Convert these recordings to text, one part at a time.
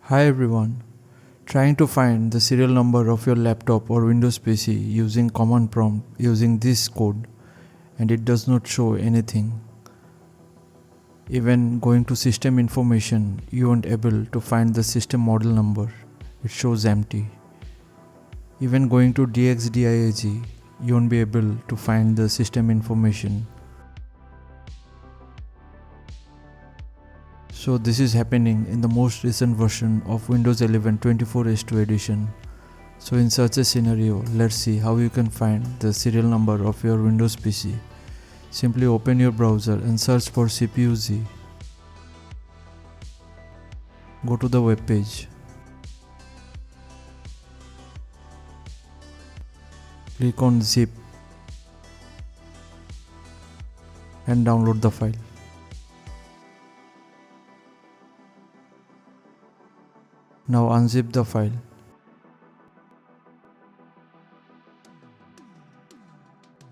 Hi everyone. Trying to find the serial number of your laptop or Windows PC using command prompt using this code, and it does not show anything. Even going to system information, you won't able to find the system model number. It shows empty. Even going to DXDIAG, you won't be able to find the system information. So this is happening in the most recent version of Windows 11 24h2 edition. So in such a scenario, let's see how you can find the serial number of your Windows PC. Simply open your browser and search for CPU-Z. Go to the web page. Click on zip and download the file. Now unzip the file.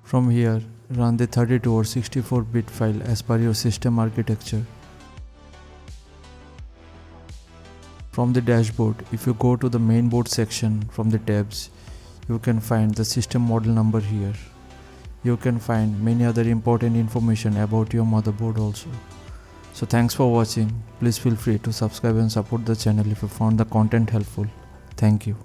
From here, run the 32 or 64-bit file as per your system architecture. From the dashboard, if you go to the mainboard section from the tabs, you can find the system model number here. You can find many other important information about your motherboard also. So thanks for watching. Please feel free to subscribe and support the channel if you found the content helpful. Thank you.